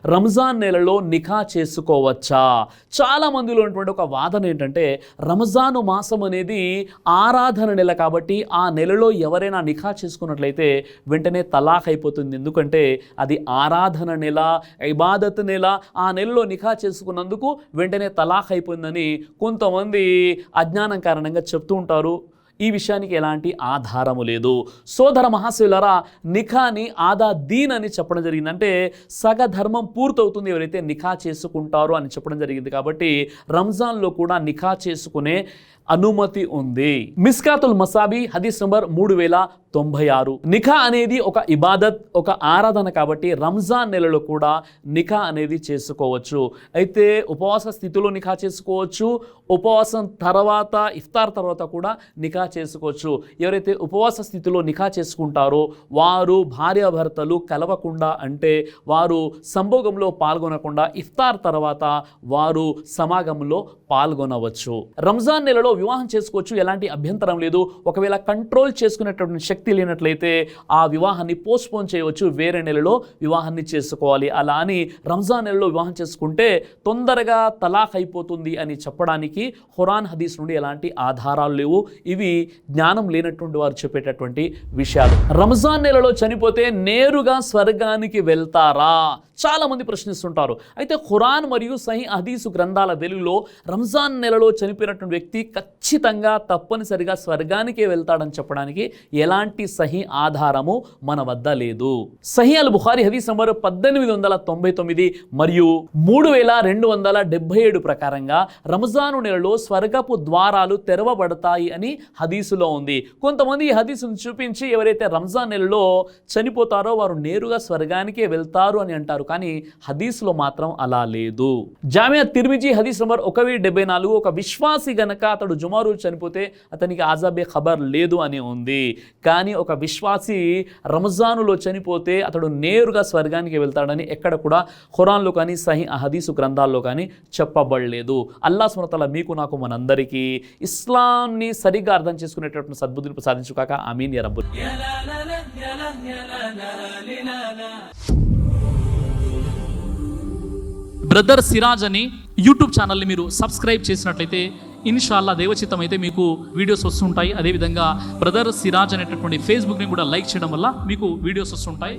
రంజాన్ నెలలో నిఖా చేసుకోవచ్చా? చాలా మందిలో ఉన్నటువంటి ఒక వాదన ఏంటంటే రంజాను మాసం అనేది ఆరాధన నెల కాబట్టి ఆ నెలలో ఎవరైనా నిఖా చేసుకున్నట్లయితే వెంటనే తలాక్ అయిపోతుంది. ఎందుకంటే అది ఆరాధన నెల, ఇబాదత్ నెల. ఆ నెలలో నిఖా చేసుకున్నందుకు వెంటనే తలాక్ అయిపోయిందని కొంతమంది అజ్ఞానం కారణంగా చెప్తూ ఉంటారు. ఈ విషయానికి ఎలాంటి ఆధారము లేదు. సోదర మహాశివులారా, నిఖాని ఆదా దీన్ అని చెప్పడం జరిగింది. అంటే సగధర్మం పూర్తవుతుంది ఎవరైతే నిఖా చేసుకుంటారో అని చెప్పడం జరిగింది. కాబట్టి రంజాన్లో కూడా నిఖా చేసుకునే అనుమతి ఉంది. మిస్కాతుల్ మసాబీ హదీస్ నంబర్ 3096. నిఖా అనేది ఒక ఇబాదత్, ఒక ఆరాధన కాబట్టి రంజాన్ నెలలో కూడా నిఖా అనేది చేసుకోవచ్చు. అయితే ఉపవాస స్థితిలో నిఖా చేసుకోవచ్చు, ఉపవాసం తర్వాత ఇఫ్తార్ తర్వాత కూడా నిఖా చేసుకోవచ్చు. ఎవరైతే ఉపవాస స్థితిలో నిఖా చేసుకుంటారో వారు భార్యాభర్తలు కలవకుండా, అంటే వారు సంభోగంలో పాల్గొనకుండా ఇఫ్తార్ తర్వాత వారు సమాగంలో పాల్గొనవచ్చు. రంజాన్ నెలలో వివాహం చేసుకోవచ్చు, ఎలాంటి అభ్యంతరం లేదు. ఒకవేళ కంట్రోల్ చేసుకునేటువంటి శక్తి లేనట్లయితే ఆ వివాహాన్ని పోస్ట్పోన్ చేయవచ్చు, వేరే నెలలో వివాహాన్ని చేసుకోవాలి. అలా అని రంజాన్ నెలలో వివాహం చేసుకుంటే తొందరగా తలాక్ అయిపోతుంది అని చెప్పడానికి ఖురాన్ హదీస్ నుండి ఎలాంటి ఆధారాలు లేవు. ఇవి జ్ఞానం లేనటువంటి వారు చెప్పేటటువంటి విషయాలు. రంజాన్ నెలలో చనిపోతే నేరుగా స్వర్గానికి వెళ్తారా? చాలా మంది ప్రశ్నిస్తుంటారు. అయితే ఖురాన్ మరియు సహీ హదీసు గ్రంథాల వెలుగులో రంజాన్ నెలలో చనిపోయినటువంటి వ్యక్తి ఖచ్చితంగా తప్పనిసరిగా స్వర్గానికే వెళ్తాడని చెప్పడానికి ఎలాంటి సహీ ఆధారము మన వద్ద లేదు. సహీ అల్ బుఖారీ హదీస్ నంబర్ 1899 మరియు 3277 ప్రకారంగా రంజాను నెలలో స్వర్గపు ద్వారాలు తెరవబడతాయి అని హదీసులో ఉంది. కొంతమంది ఈ హదీసును చూపించి ఎవరైతే రంజాన్ నెలలో చనిపోతారో వారు నేరుగా స్వర్గానికే వెళ్తారు అని అంటారు. కానీ హదీసులో మాత్రం అలా లేదు. జామియా తిర్మిజీ హదీస్ నంబర్ 1074, ఒక విశ్వాసి గనక అతడు జుమా రోజు చనిపోతే అతనికి ఆజాబే ఖబర్ లేదు అని ఉంది. కానీ ఒక విశ్వాసి రంజానులో చనిపోతే అతడు నేరుగా స్వర్గానికి వెళ్తాడని ఎక్కడ కూడా ఖురాన్లో కానీ సహీ హదీసు గ్రంథాల్లో కానీ చెప్పబడలేదు. అల్లాహ్ సుబ్హానహు వ తఆలా మీకు నాకు మనందరికీ ఇస్లాంని సరిగ్గా అర్థం చేసుకునేటటువంటి సద్బుద్ధిని ప్రసాదించుగాక. ఆమీన్ యా రబ్బల్. బ్రదర్ సిరాజ్ అని యూట్యూబ్ ఛానల్ని మీరు సబ్స్క్రైబ్ చేసినట్లయితే ఇన్షాల్లా దేవచిత్తం అయితే మీకు వీడియోస్ వస్తుంటాయి. అదేవిధంగా బ్రదర్ సిరాజ్ అనేటటువంటి ఫేస్బుక్ని కూడా లైక్ చేయడం వల్ల మీకు వీడియోస్ వస్తుంటాయి.